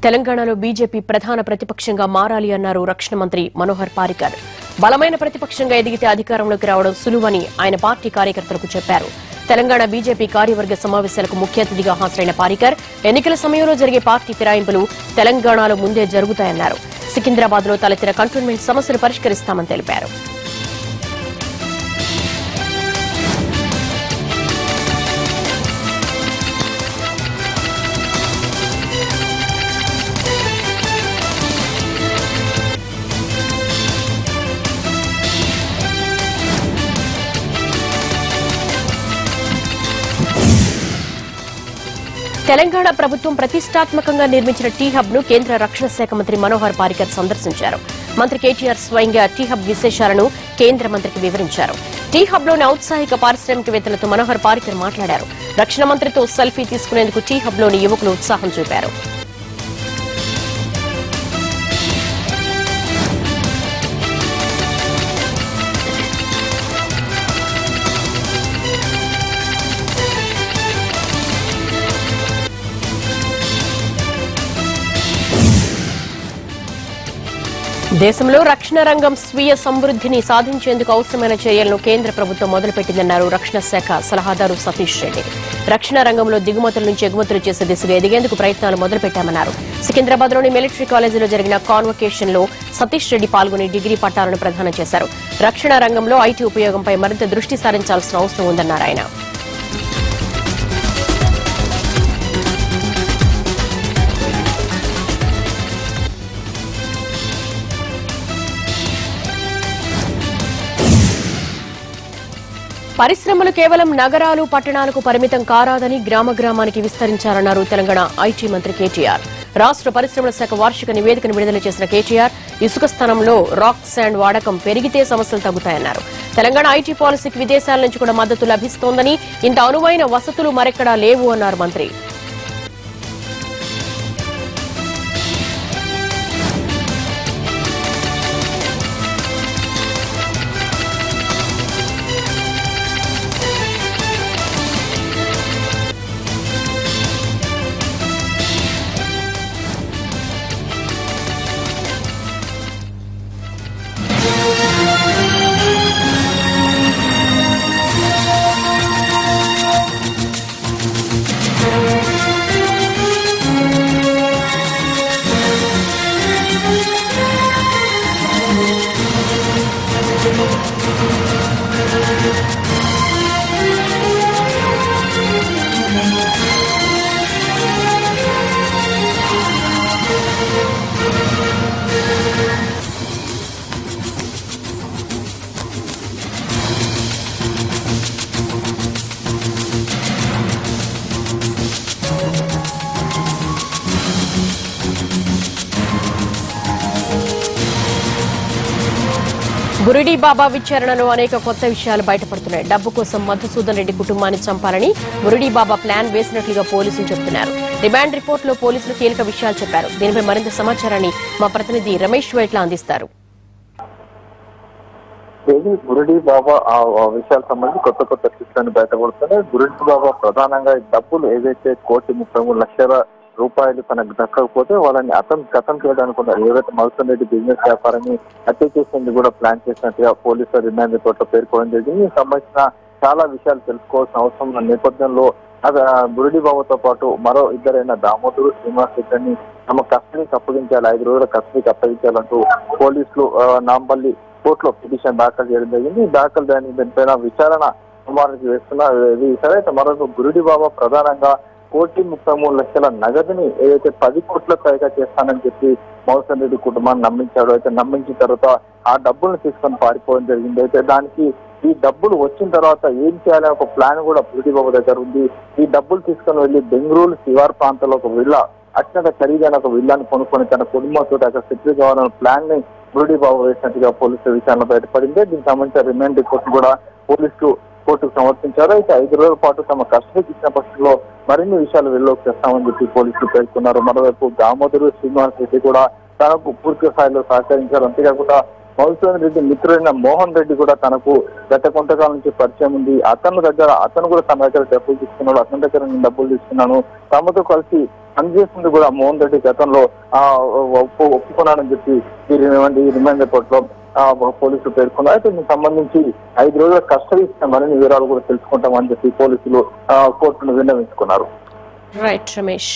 తెలంగాణలో బీజేపీ ప్రధాన ప్రతిపక్షంగా మారాలి అన్నారు రక్షణ మంత్రి మనోహర్ పారికర్. బలమైన ప్రతిపక్షంగా ఎదిగితే అధికారంలోకి రావడం సులువని ఆయన పార్టీ కార్యకర్తలకు చెప్పారు. తెలంగాణ బీజేపీ కార్యవర్గ సమావేశాలకు ముఖ్య అతిథిగా హాజరైన పారికర్ ఎన్నికల సమయంలో జరిగే పార్టీ ఫిరాయింపులు తెలంగాణలో ముందే జరుగుతాయన్నారు. సికింద్రాబాద్ లో తలెత్తిన కంటోన్మెంట్ సమస్యలు పరిష్కరిస్తామని తెలిపారు. తెలంగాణ ప్రభుత్వం ప్రతిష్టాత్మకంగా నిర్మించిన టీ హబ్ ను కేంద్ర రక్షణ శాఖ మంత్రి మనోహర్ పారికర్ సందర్శించారు. మంత్రి కేటీఆర్ స్వయంగా టీ హబ్ విశేషాలను కేంద్ర మంత్రికి వివరించారు. టీ హబ్ లోని ఔత్సాహిక పారిశ్రామికవేత్తలతో మనోహర్ పారికర్ మాట్లాడారు. రక్షణ మంత్రితో సెల్ఫీ తీసుకునేందుకు టీ హబ్ లోని యువకులు ఉత్సాహం చూపారు. దేశంలో రక్షణ రంగం స్వీయ సమృద్ధిని సాధించేందుకు అవసరమైన చర్యలను కేంద్ర ప్రభుత్వం మొదలుపెట్టిందన్నారు రక్షణ శాఖ సలహాదారు సతీష్ రెడ్డి. రక్షణ రంగంలో దిగుమతుల నుంచి ఎగుమతులు చేసే దిశగా ఎదిగేందుకు ప్రయత్నాలు మొదలుపెట్టామన్నారు. సికింద్రాబాద్ లోని మిలిటరీ కాలేజీలో జరిగిన కాన్వకేషన్ లో సతీష్ రెడ్డి పాల్గొని డిగ్రీ పట్టాలను ప్రదానం చేశారు. రక్షణ రంగంలో ఐటీ ఉపయోగంపై మరింత దృష్టి సారించాల్సిన అవసరం ఉందన్నారు ఆయన. పరిశ్రమలు కేవలం నగరాలు పట్టణాలకు పరిమితం కారాదని గ్రామ గ్రామానికి విస్తరించారన్నారు తెలంగాణ ఐటీ మంత్రి కేటీఆర్. రాష్ట్ర పరిశ్రమల శాఖ వార్షిక నివేదికను విడుదల చేసిన కేటీఆర్ ఇసుక స్థానంలో రాక్ శాండ్ వాడకం పెరిగితే సమస్యలు తగ్గుతాయన్నారు. తెలంగాణ ఐటీ పాలసీకి విదేశాల నుంచి కూడా మద్దతు లభిస్తోందని, ఇంత అనువైన వసతులు మరెక్కడా లేవు అన్నారు మంత్రి. బురిడి బాబా విచారణలో అనేక కొత్త విషయాలు బయటపడుతున్నాయి. డబ్బు కోసం మధుసూదన్ రెడ్డి కుటుంబాన్ని చంపాలని బురిడి బాబా ప్లాన్ వేసినట్లుగా పోలీసులు చెబుతున్నారు. రిమాండ్ రిపోర్ట్ లో పోలీసులు కీలక విషయాలు చెప్పారు. దీనిపై మరింత సమాచారాన్ని మా ప్రతినిధి రమేష్ వైట్ల అందిస్తారు. బురిడి బాబా ఆ విషయాలకు సంబంధించి కొత్త విషయాన్ని బయటపడుతున్నాయి. బురిడి బాబా ప్రధానంగా డబ్బులు ఏదైతే 1,33,00,000 రూపాయలు తనకు దక్కకపోతే వాళ్ళని కథం చేయడానికి ఏదైతే మధుసూదన్ రెడ్డి బిజినెస్ వ్యాపారాన్ని హత్య చేసేందుకు కూడా ప్లాన్ చేసినట్టుగా పోలీసులు రిమాండ్ రిపోర్ట్ లో పేర్కొనడం జరిగింది. దీనికి సంబంధించిన చాలా విషయాలు తెలుసుకోవాల్సిన అవసరం ఉన్న నేపథ్యంలో బురిడి బాబాతో పాటు మరో ఇద్దరైన దామోదరు శ్రీనివాస్ రెడ్డిని తమ కస్టడీకి అప్పగించాలి, 5 రోజుల కస్టడీకి అప్పగించాలంటూ పోలీసులు నాంపల్లి కోర్టులో పిటిషన్ దాఖలు చేయడం జరిగింది. దీనిపైన విచారణ సోమవారానికి వేస్తున్న సరే మరొక బురిడి బాబా ప్రధానంగా 1,33,00,000 నగదుని ఏదైతే 10 కోట్ల పైగా చేస్తానని చెప్పి మధుసూదన్ రెడ్డి కుటుంబాన్ని నమ్మించాడు. అయితే నమ్మించిన తర్వాత ఆ డబ్బులను తీసుకొని పారిపోవడం జరిగింది. అయితే దానికి ఈ డబ్బులు వచ్చిన తర్వాత ఏం చేయాలనే ఒక ప్లాన్ కూడా బురిడి బాబు దగ్గర ఉంది. ఈ డబ్బులు తీసుకొని వెళ్లి బెంగళూరు శివార్ ప్రాంతంలో ఒక విల్లా, అత్యంత ఖరీదైన ఒక విల్లాని కొనుక్కొని తన కుటుంబంతో అక్కడ సెటిల్ కావాలన్న ప్లాన్ ని బురిడి బాబు వేసినట్టుగా పోలీసుల విచారణ బయటపడింది. దీనికి సంబంధించిన రిమాండ్ రిపోర్ట్ కూడా పోలీసులు కోర్టుకు సమర్పించారు. అయితే 5 రోజుల పాటు తమ కస్టడీకి ఇచ్చిన పక్షంలో మరిన్ని విషయాలు వెలుగులోకి తెస్తామని చెప్పి పోలీసులు పేర్కొన్నారు. మరోవైపు దామోదరు శ్రీనివాస్ రెడ్డి కూడా తనకు పూర్తి స్థాయిలో సహకరించారు. అంతేకాకుండా మధుసూదన్ రెడ్డి మిత్రుడైన మోహన్ రెడ్డి కూడా తనకు గత కొంతకాలం నుంచి పరిచయం ఉంది. అతను కూడా తన దగ్గర డబ్బులు తీసుకున్నాడు, అతని దగ్గర నేను డబ్బులు తీసుకున్నాను, తమతో కలిసి పనిచేస్తుంది కూడా మోహన్ రెడ్డి గతంలో ఒప్పుకున్నాడని చెప్పి ఈ రిమాండ్ రిపోర్ట్ లో పోలీసులు పేర్కొన్నారు. అయితే దీనికి సంబంధించి 5 రోజుల కస్టడీ ఇచ్చిన మరిన్ని వివరాలు కూడా తెలుసుకుంటామని చెప్పి పోలీసులు కోర్టును విన్నవించుకున్నారు. రైట్ రమేష్.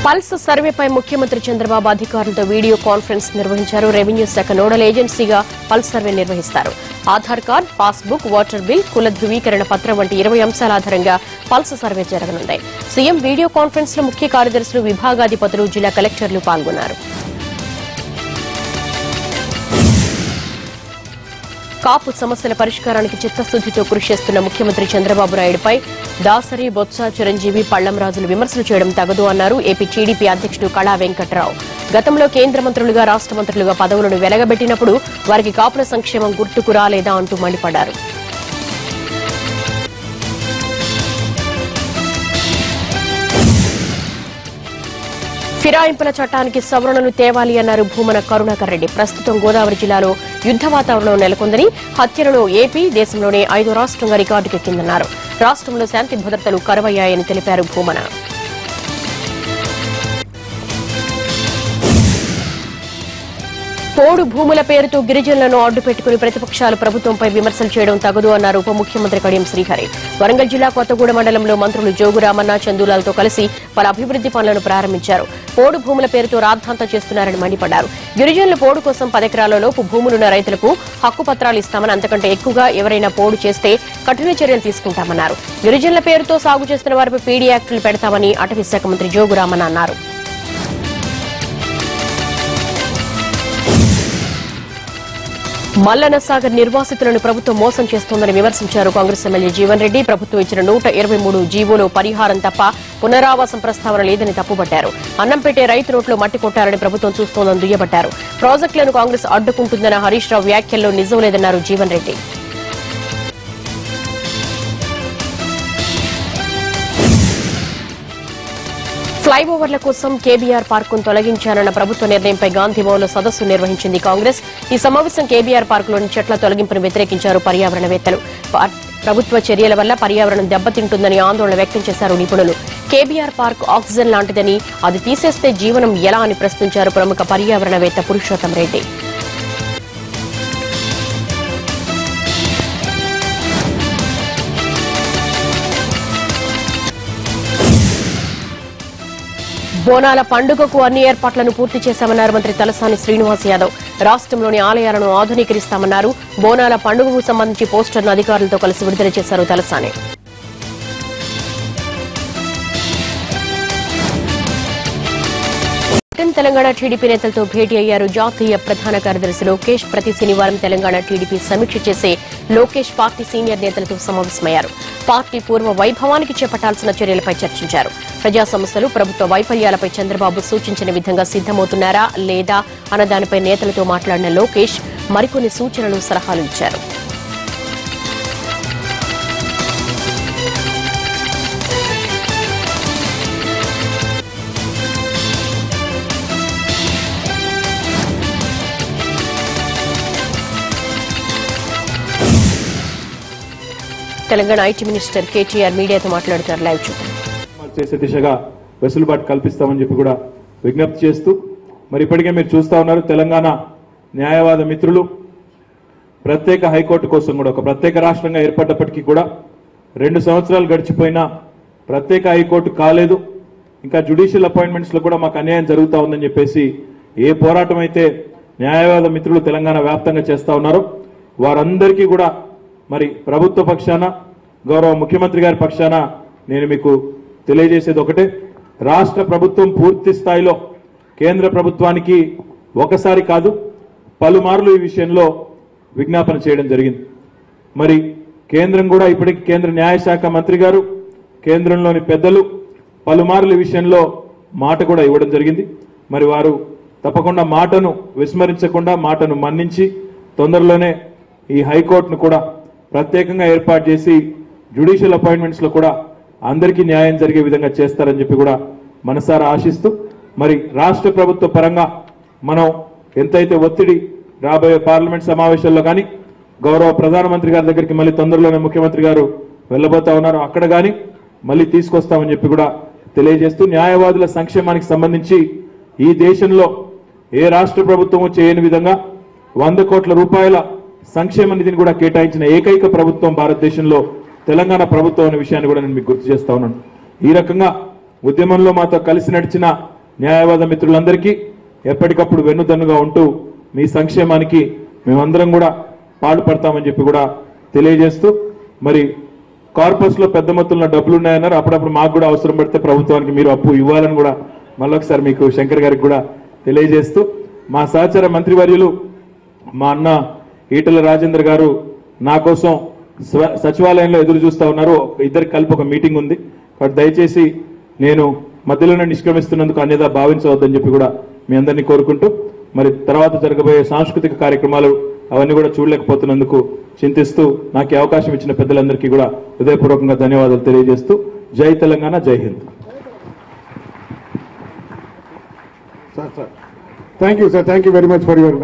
పల్స్ సర్వేపై ముఖ్యమంత్రి చంద్రబాబు అధికారులతో వీడియో కాన్ఫరెన్స్ నిర్వహించారు. రెవెన్యూ శాఖ నోడల్ ఏజెన్సీగా పల్స్ సర్వే నిర్వహిస్తారు. Aadhaar card, passbook, water bill, కుల ధృవీకరణ పత్రం వంటి 20 అంశాల ఆధారంగా పల్స్ సర్వే జరగనుంది. సీఎం వీడియో కాన్ఫరెన్స్ లో ముఖ్య కార్యదర్శులు, విభాగాధిపతులు, జిల్లా కలెక్టర్లు పాల్గొన్నారు. కాపు సమస్యల పరిష్కారానికి చిత్తశుద్దితో కృషి చేస్తున్న ముఖ్యమంత్రి చంద్రబాబు నాయుడుపై దాసరి, బొత్స, చిరంజీవి, పళ్లంరాజులు విమర్శలు చేయడం తగదు అన్నారు ఏపీ టీడీపీ అధ్యక్షుడు కళా వెంకట్రావు. గతంలో కేంద్ర మంత్రులుగా, రాష్ట మంత్రులుగా పదవులను వెలగబెట్టినప్పుడు వారికి కాపుల సంక్షేమం గుర్తుకు రాలేదా అంటూ మండిపడ్డారు. ఫిరాయింపుల చట్టానికి సవరణలు తేవాలి అన్నారు భూమన కరుణాకర్ రెడ్డి. ప్రస్తుతం గోదావరి జిల్లాలో యుద్ద వాతావరణం నెలకొందని, హత్యలలో ఏపీ దేశంలోనే 5వ రాష్ట్రంగా రికార్డుకెక్కిందన్నారు. రాష్ట్రంలో శాంతి భద్రతలు కరువయ్యాయని తెలిపారు భూమన. పోడు భూముల పేరుతో గిరిజనులను అడ్డుపెట్టుకుని ప్రతిపక్షాలు ప్రభుత్వంపై విమర్శలు చేయడం తగదు అన్నారు ఉప ముఖ్యమంత్రి కడియం శ్రీహరి. వరంగల్ జిల్లా కొత్తగూడెం మండలంలో మంత్రులు జోగురామన్న, చందూలాలతో కలిసి పలు అభివృద్ది పనులను ప్రారంభించారు. పోడు భూముల పేరుతో రాద్ధాంతం చేస్తున్నారని మండిపడ్డారు. గిరిజనుల పోడు కోసం 10 ఎకరాల లోపు భూములున్న రైతులకు హక్కు పత్రాలు ఇస్తామని, అంతకంటే ఎక్కువగా ఎవరైనా పోడు చేస్తే కఠిన చర్యలు తీసుకుంటామన్నారు. గిరిజనుల పేరుతో సాగు చేస్తున్న వారిపై పీడీ యాక్టులు పెడతామని అటవీ శాఖ మంత్రి జోగురామన్న అన్నారు. మల్లన్న సాగర్ నిర్వాసితులను ప్రభుత్వం మోసం చేస్తోందని విమర్శించారు కాంగ్రెస్ ఎమ్మెల్యే జీవన్ రెడ్డి. ప్రభుత్వం ఇచ్చిన 123 జీవోలో పరిహారం తప్ప పునరావాసం ప్రస్తావన లేదని తప్పుబట్టారు. అన్నం పెట్టే రైతు నోట్లో మట్టి కొట్టారని ప్రభుత్వం చూస్తోందని దుయ్యబట్టారు. ప్రాజెక్టులను కాంగ్రెస్ అడ్డుకుంటుందన్న హరీష్ రావు వ్యాఖ్యల్లో నిజం లేదన్నారు జీవన్ రెడ్డి. ఫ్లైఓవర్ల కోసం కేబీఆర్ పార్కును తొలగించానన్న ప్రభుత్వ నిర్ణయంపై గాంధీభవన్లో సదస్సు నిర్వహించింది కాంగ్రెస్. ఈ సమావేశం కేబీఆర్ పార్కులోని చెట్ల తొలగింపును వ్యతిరేకించారు పర్యావరణవేత్తలు. ప్రభుత్వ చర్యల వల్ల పర్యావరణం దెబ్బతింటుందని ఆందోళన వ్యక్తం చేశారు నిపుణులు. కేబీఆర్ పార్క్ ఆక్సిజన్ లాంటిదని, అది తీసేస్తే జీవనం ఎలా అని ప్రశ్నించారు ప్రముఖ పర్యావరణవేత్త పురుషోత్తం రెడ్డి. బోనాల పండుగకు అన్ని ఏర్పాట్లను పూర్తి చేశామన్నారు మంత్రి తలసాని శ్రీనివాస్ యాదవ్. రాష్ట్రంలోని ఆలయాలను ఆధునీకరిస్తామన్నారు. బోనాల పండుగకు సంబంధించి పోస్టర్ను అధికారులతో కలిసి విడుదల చేశారు తలసాని. తెలంగాణ టీడీపీ నేతలతో భేటీ అయ్యారు జాతీయ ప్రధాన కార్యదర్శి లోకేష్. ప్రతి శనివారం తెలంగాణ టీడీపీ సమీక్ష చేసే లోకేష్ పార్టీ సీనియర్ నేతలతో సమావేశమయ్యారు. పార్టీ పూర్వ వైభవానికి చేపట్టాల్సిన చర్యలపై చర్చించారు. ప్రజా సమస్యలు, ప్రభుత్వ వైఫల్యాలపై చంద్రబాబు సూచించిన విధంగా సిద్దమవుతున్నారా లేదా అన్న దానిపై నేతలతో మాట్లాడిన లోకేష్ మరికొన్ని సూచనలు, సలహాలు ఇచ్చారు. తెలంగాణ ఐటీ మినిస్టర్ కేటీఆర్ మీడియాతో మాట్లాడుతారు. లైవ్ చూద్దాం. చేసే దిశగా వెసులుబాటు కల్పిస్తామని చెప్పి కూడా విజ్ఞప్తి చేస్తూ, మరి ఇప్పటికే మీరు చూస్తా ఉన్నారు, తెలంగాణ న్యాయవాద మిత్రులు ప్రత్యేక హైకోర్టు కోసం కూడా ఒక ప్రత్యేక రాష్ట్రంగా ఏర్పడ్డప్పటికీ కూడా 2 సంవత్సరాలు గడిచిపోయినా ప్రత్యేక హైకోర్టు కాలేదు. ఇంకా జ్యుడిషియల్ అపాయింట్మెంట్స్ లో కూడా మాకు అన్యాయం జరుగుతూ ఉందని చెప్పేసి ఏ పోరాటం అయితే న్యాయవాద మిత్రులు తెలంగాణ వ్యాప్తంగా చేస్తా ఉన్నారో వారందరికీ కూడా మరి ప్రభుత్వ పక్షాన, గౌరవ ముఖ్యమంత్రి గారి పక్షాన నేను మీకు తెలియజేసేది ఒకటే, రాష్ట్ర ప్రభుత్వం పూర్తి స్థాయిలో కేంద్ర ప్రభుత్వానికి ఒకసారి కాదు పలుమార్లు ఈ విషయంలో విజ్ఞాపన చేయడం జరిగింది. మరి కేంద్రం కూడా ఇప్పటికి కేంద్ర న్యాయశాఖ మంత్రి గారు కేంద్రంలోని పెద్దలు పలుమార్లు ఈ విషయంలో మాట కూడా ఇవ్వడం జరిగింది. మరి వారు తప్పకుండా మాటను విస్మరించకుండా మాటను మన్నించి తొందరలోనే ఈ హైకోర్టును కూడా ప్రత్యేకంగా ఏర్పాటు చేసి జ్యుడిషియల్ అపాయింట్మెంట్స్ లో కూడా అందరికీ న్యాయం జరిగే విధంగా చేస్తారని చెప్పి కూడా మనసారా ఆశిస్తూ మరి రాష్ట్ర ప్రభుత్వ పరంగా మనం ఎంతైతే ఒత్తిడి రాబోయే పార్లమెంట్ సమావేశాల్లో కానీ గౌరవ ప్రధానమంత్రి గారి దగ్గరికి మళ్ళీ తొందరలోనే ముఖ్యమంత్రి గారు వెళ్ళబోతా ఉన్నారు, అక్కడ కానీ మళ్ళీ తీసుకొస్తామని చెప్పి కూడా తెలియజేస్తూ న్యాయవాదుల సంక్షేమానికి సంబంధించి ఈ దేశంలో ఏ రాష్ట్ర ప్రభుత్వము చేయని విధంగా 100 కోట్ల రూపాయల సంక్షేమ నిధిని కూడా కేటాయించిన ఏకైక ప్రభుత్వం భారతదేశంలో తెలంగాణ ప్రభుత్వం అనే విషయాన్ని కూడా నేను మీకు గుర్తు చేస్తా ఉన్నాను. ఈ రకంగా ఉద్యమంలో మాతో కలిసి నడిచిన న్యాయవాద మిత్రులందరికీ ఎప్పటికప్పుడు వెన్నుదన్నుగా ఉంటూ మీ సంక్షేమానికి మేమందరం కూడా పాటుపడతామని చెప్పి కూడా తెలియజేస్తూ మరి కార్పస్ లో పెద్ద మొత్తంలో డబ్బులు ఉన్నాయన్నారు. అప్పుడప్పుడు మాకు కూడా అవసరం పడితే ప్రభుత్వానికి మీరు అప్పు ఇవ్వాలని కూడా మళ్ళొకసారి మీకు శంకర్ గారికి కూడా తెలియజేస్తూ మా సహచర మంత్రివర్యులు మా అన్న ఈటల రాజేందర్ గారు నా కోసం సచివాలయంలో ఎదురు చూస్తా ఉన్నారు. ఇద్దరికి కలిపి ఒక మీటింగ్ ఉంది, కాబట్టి దయచేసి నేను మధ్యలోనే నిష్క్రమిస్తున్నందుకు అన్యదా భావించవద్దని చెప్పి కూడా మీ అందరినీ కోరుకుంటూ మరి తర్వాత జరగబోయే సాంస్కృతిక కార్యక్రమాలు అవన్నీ కూడా చూడలేకపోతున్నందుకు చింతిస్తూ నాకు ఈ అవకాశం ఇచ్చిన పెద్దలందరికీ కూడా హృదయపూర్వకంగా ధన్యవాదాలు తెలియజేస్తూ జై తెలంగాణ, జై Hind. Thank you, sir. Thank you very much for your.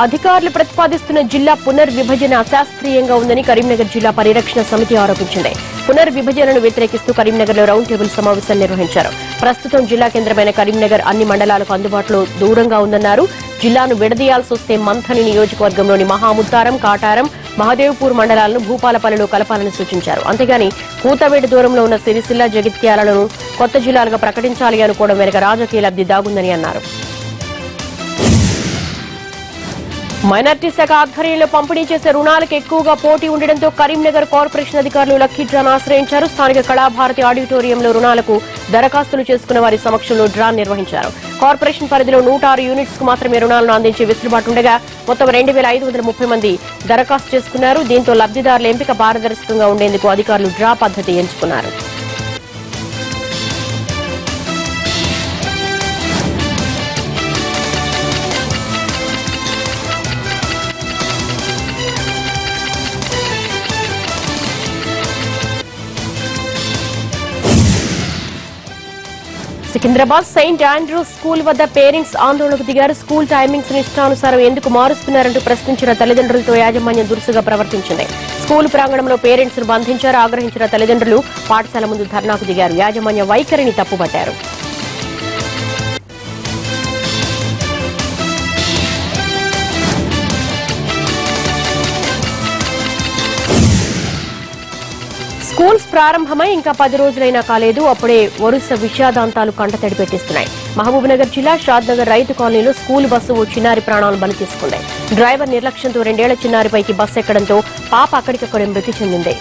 అధికారులు ప్రతిపాదిస్తున్న జిల్లా పునర్విభజన అశాస్త్రీయంగా ఉందని కరీంనగర్ జిల్లా పరిరక్షణ సమితి ఆరోపించింది. పునర్విభజనను వ్యతిరేకిస్తూ కరీంనగర్లో రౌండ్ టేబుల్ సమావేశం నిర్వహించారు. ప్రస్తుతం జిల్లా కేంద్రమైన కరీంనగర్ అన్ని మండలాలకు అందుబాటులో దూరంగా ఉందన్నారు. జిల్లాను విడదీయాల్సి వస్తే మంథని నియోజకవర్గంలోని మహాముత్తారం, కాటారం, మహదేవ్పూర్ మండలాలను భూపాలపల్లిలో కలపాలని సూచించారు. అంతేగాని కూతవేడి దూరంలో ఉన్న సిరిసిల్ల, జగిత్యాలను కొత్త జిల్లాలుగా ప్రకటించాలి అనుకోవడం వెనుక రాజకీయ లబ్ధి దాగుందని అన్నారు. మైనార్టీ శాఖ ఆధ్వర్యంలో పంపిణీ చేసే రుణాలకు ఎక్కువగా పోటీ ఉండడంతో కరీంనగర్ కార్పొరేషన్ అధికారులు లక్కీ డ్రాను ఆశ్రయించారు. స్థానిక కళాభారతి ఆడిటోరియంలో రుణాలకు దరఖాస్తులు చేసుకున్న వారి సమక్షంలో డ్రా నిర్వహించారు. కార్పొరేషన్ పరిధిలో 106 యూనిట్స్ కు మాత్రమే రుణాలను అందించే వెసులుబాటు ఉండగా మొత్తం 2530 మంది దరఖాస్తు చేసుకున్నారు. దీంతో లబ్ధిదారుల ఎంపిక పారదర్శకంగా ఉండేందుకు అధికారులు డ్రా పద్ధతి ఎంచుకున్నారు. సికింద్రాబాద్ సెయింట్ ఆండ్రూస్ స్కూల్ వద్ద పేరెంట్స్ ఆందోళనకు దిగారు. స్కూల్ టైమింగ్స్ ను ఇష్టానుసారం ఎందుకు మారుస్తున్నారంటూ ప్రశ్నించిన తల్లిదండ్రులతో యాజమాన్యం దురుసుగా ప్రవర్తించింది. స్కూల్ ప్రాంగణంలో పేరెంట్స్ ను బంధించారు. ఆగ్రహించిన తల్లిదండ్రులు పాఠశాల ముందు ధర్నాకు దిగారు. యాజమాన్య వైఖరిని తప్పుపట్టారు. స్కూల్స్ ప్రారంభమై ఇంకా 10 రోజులైనా కాలేదు. అప్పుడే వరుస విషాదాంతాలు కంటతడి పెట్టిస్తున్నాయి. మహబూబ్నగర్ జిల్లా షాద్నగర్ రైతు కాలనీలో స్కూల్ బస్సు ఓ చిన్నారి ప్రాణాలు బలి తీసుకుంది. డ్రైవర్ నిర్లక్ష్యంతో 2 ఏళ్ల చిన్నారిపైకి బస్సు ఎక్కడంతో పాప అక్కడికక్కడే మృతి చెందింది.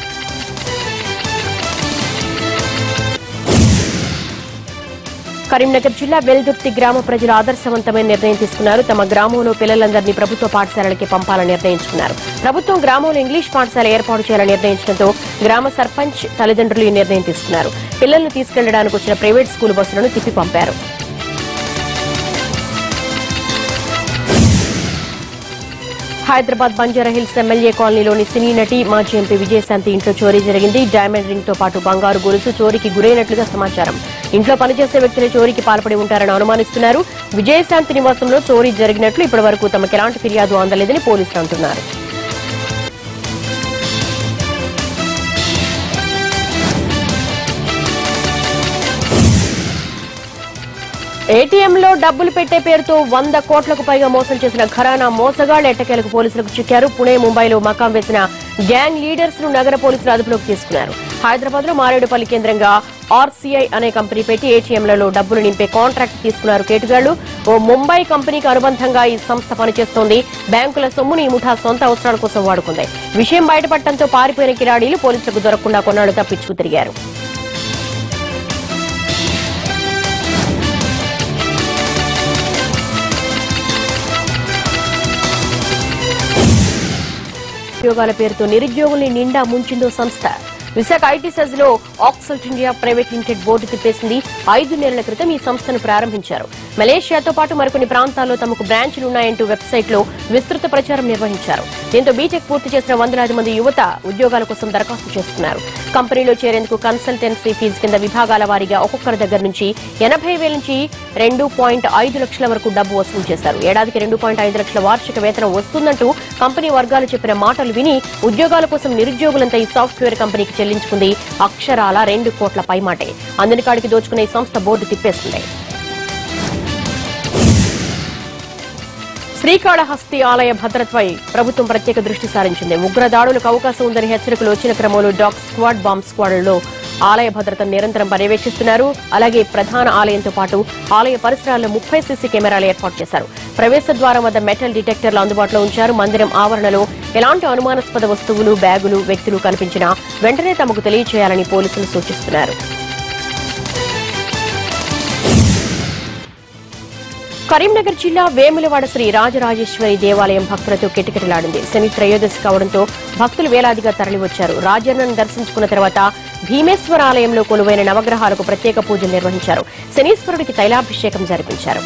కరీంనగర్ జిల్లా వెల్దుర్తి గ్రామ ప్రజలు ఆదర్శవంతమైన నిర్ణయం తీసుకున్నారు. తమ గ్రామంలో పిల్లలందరినీ ప్రభుత్వ పాఠశాలలకి పంపాలని నిర్ణయించుకున్నారు. ప్రభుత్వం గ్రామంలో ఇంగ్లీష్ పాఠశాల ఏర్పాటు చేయాలని నిర్ణయించడంతో గ్రామ సర్పంచ్ తల్లిదండ్రులు ఈ నిర్ణయం తీసుకున్నారు. పిల్లలను తీసుకెళ్లడానికి వచ్చిన ప్రైవేట్ స్కూల్ బస్సులను తిప్పి పంపారు. హైదరాబాద్ బంజారాహిల్స్ ఎమ్మెల్యే కాలనీలోని సినీ నటి మాజీ ఎంపీ విజయశాంతి ఇంట్లో చోరీ జరిగింది. డైమండ్ రింగ్ తో పాటు బంగారు గొలుసు చోరీకి గురైనట్లుగా సమాచారం. ఇంట్లో పనిచేసే వ్యక్తులు చోరీకి పాల్పడి ఉంటారని అనుమానిస్తున్నారు. విజయశాంతి నివాసంలో చోరీ జరిగినట్లు ఇప్పటి వరకు తమకు ఎలాంటి ఫిర్యాదు అందలేదని పోలీసులు అంటున్నారు. ఏటీఎంలో డబ్బులు పెట్టే పేరుతో 100 కోట్లకు పైగా మోసం చేసిన ఘరానా మోసగాళ్ల ఎట్టకేలకు పోలీసులకు చిక్కారు. పుణె, ముంబైలో మకాం వేసిన గ్యాంగ్ లీడర్స్ ను నగర పోలీసులు అదుపులోకి తీసుకున్నారు. హైదరాబాద్ లో మారేడుపల్లి కేంద్రంగా ఆర్సీఐ అనే కంపెనీ పెట్టి ఏటీఎంలలో డబ్బులు నింపే కాంట్రాక్ట్ తీసుకున్నారు కేటుగాళ్లు. ఓ ముంబై కంపెనీకి అనుబంధంగా ఈ సంస్థ పనిచేస్తోంది. బ్యాంకుల సొమ్మును ఈ ముఠా సొంత అవసరాల కోసం వాడుకుంది. విషయం బయటపడటంతో పారిపోయిన కిరాడీలు పోలీసులకు దొరకకుండా కొన్నాళ్లు తప్పించుకు తిరిగారు. ఉద్యోగాల పేరుతో నిరుద్యోగుల్ని నిండా ముంచిందో సంస్థ. విశాఖ ఐటీ సెజ్ లో ఆక్సల్ట్ ఇండియా ప్రైవేట్ లిమిటెడ్ బోర్డు తిప్పేసింది. 5 నెలల క్రితం ఈ సంస్థను ప్రారంభించారు. మలేషియాతో పాటు మరికొన్ని ప్రాంతాల్లో తమకు బ్రాంచ్లున్నాయంటూ వెబ్సైట్ లో విస్తృత ప్రచారం నిర్వహించారు. దీంతో బీటెక్ పూర్తి చేసిన వందలాది మంది యువత ఉద్యోగాల కోసం దరఖాస్తు చేస్తున్నారు. కంపెనీలో చేరేందుకు కన్సల్టెన్సీ ఫీజు కింద విభాగాల వారీగా ఒక్కొక్కరి దగ్గర నుంచి 80,000 నుంచి 2.5 లక్షల వరకు డబ్బు వసూలు చేశారు. ఏడాదికి 2.5 లక్షల వార్షిక వేతనం వస్తుందంటూ కంపెనీ వర్గాలు చెప్పిన మాటలు విని ఉద్యోగాల కోసం నిరుద్యోగులంతా ఈ సాఫ్ట్వేర్ కంపెనీకి చెల్లించుకుంది అక్షరాల 2 కోట్ల పైమాటే. అందని కాడికి దోచుకునే ఈ సంస్థ బోర్డు తిప్పేస్తుంది. శ్రీకాళహస్తి ఆలయ భద్రతపై ప్రభుత్వం ప్రత్యేక దృష్టి సారించింది. ఉగ్ర దాడులకు అవకాశం ఉందని హెచ్చరికలు వచ్చిన క్రమంలో డాగ్ స్క్వాడ్, బాంబ్ స్క్వాడ్లలో ఆలయ భద్రతను నిరంతరం పర్యవేక్షిస్తున్నారు. అలాగే ప్రధాన ఆలయంతో పాటు ఆలయ పరిసరాల్లో 30 సీసీ కెమెరాలు ఏర్పాటు చేశారు. ప్రవేశ ద్వారం వద్ద మెటల్ డిటెక్టర్లు అందుబాటులో ఉంచారు. మందిరం ఆవరణలో ఎలాంటి అనుమానాస్పద వస్తువులు, బ్యాగులు, వ్యక్తులు కనిపించినా వెంటనే తమకు తెలియజేయాలని పోలీసులు సూచిస్తున్నారు. కరీంనగర్ జిల్లా వేములవాడ శ్రీ రాజరాజేశ్వరి దేవాలయం భక్తులతో కిటకిటలాడింది. శని త్రయోదశి కావడంతో భక్తులు వేలాదిగా తరలివచ్చారు. రాజన్నను దర్శించుకున్న తర్వాత భీమేశ్వర ఆలయంలో కొలువైన నవగ్రహాలకు ప్రత్యేక పూజలు నిర్వహించారు. శనీశ్వరుడికి తైలాభిషేకం జరిపించారు.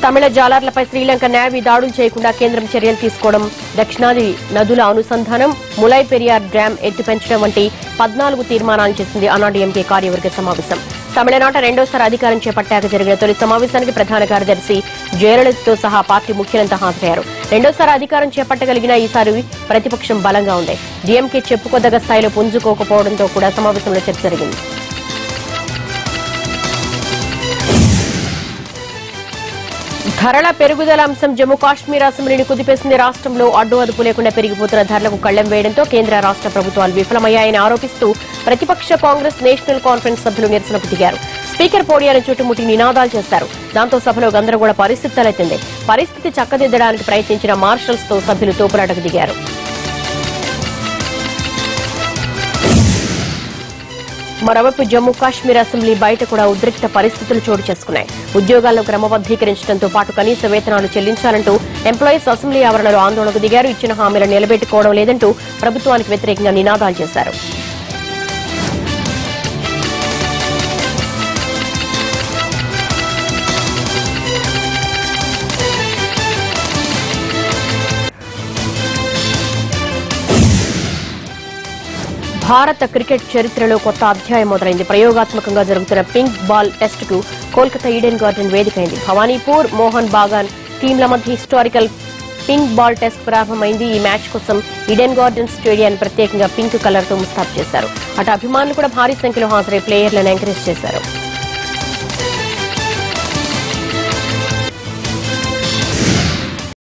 తమిళ జాలర్లపై శ్రీలంక నేవీ దాడులు చేయకుండా కేంద్రం చర్యలు తీసుకోవడం, దక్షిణాది నదుల అనుసంధానం, ములై పెరియార్ డ్యాం ఎత్తు పెంచడం వంటి 14 తీర్మానాలు చేసింది అన్నాడీఎంకే కార్యవర్గ సమావేశం. తమిళనాట రెండోసారి అధికారం చేపట్టాక జరిగిన తొలి సమావేశానికి ప్రధాన కార్యదర్శి జయలలితతో సహా పార్టీ ముఖ్యులంతా హాజరయ్యారు. రెండోసారి అధికారం చేపట్టగలిగిన ఈసారి ప్రతిపక్షం బలంగా ఉంది. డీఎంకే చెప్పుకోదగ్గ స్థాయిలో పుంజుకోకపోవడంతో కూడా సమావేశంలో చర్చ జరిగింది. ధరల పెరుగుదల అంశం జమ్మూ కాశ్మీర్ అసెంబ్లీని కుదిపేసింది. రాష్ట్రంలో అడ్డు అదుపు లేకుండా పెరిగిపోతున్న ధరలకు కళ్లెం వేయడంతో కేంద్ర రాష్ట్ర ప్రభుత్వాలు విఫలమయ్యాయని ఆరోపిస్తూ ప్రతిపక్ష కాంగ్రెస్ నేషనల్ కాన్ఫరెన్స్ సభ్యులు నిరసనకు దిగారు. స్పీకర్ పోడియాన్ని చుట్టుముట్టి నినాదాలు చేశారు. దాంతో సభలో గందరగోళ పరిస్థితి తలెత్తింది. పరిస్థితి చక్కదిద్దడానికి ప్రయత్నించిన మార్షల్స్ తో సభ్యులు తోపులాటకు దిగారు. మరోవైపు జమ్మూ కాశ్మీర్ అసెంబ్లీ బయట కూడా ఉద్రిక్త పరిస్థితులు చోటు చేసుకున్నాయి. ఉద్యోగాలను క్రమబద్దీకరించడంతో పాటు కనీస వేతనాలు చెల్లించాలంటూ ఎంప్లాయీస్ అసెంబ్లీ ఆవరణలో ఆందోళనకు దిగారు. ఇచ్చిన హామీలను నిలబెట్టుకోవడం లేదంటూ ప్రభుత్వానికి వ్యతిరేకంగా నినాదాలు చేశారు. భారత క్రికెట్ చరిత్రలో కొత్త అధ్యాయం మొదలైంది. ప్రయోగాత్మకంగా జరుగుతున్న పింక్ బాల్ టెస్ట్ కు Kolkata Eden garden వేదికైంది. Bhawanipur, Mohan Bagan టీంల మధ్య హిస్టారికల్ పింక్ బాల్ టెస్ట్ ప్రారంభమైంది. ఈ మ్యాచ్ కోసం ఈడెన్ గార్డెన్ స్టేడియాన్ని ప్రత్యేకంగా పింక్ కలర్ తో ముస్తాబు చేశారు. అటు అభిమానులు కూడా భారీ సంఖ్యలో హాజరై ప్లేయర్లను ఎంకరేజ్ చేశారు.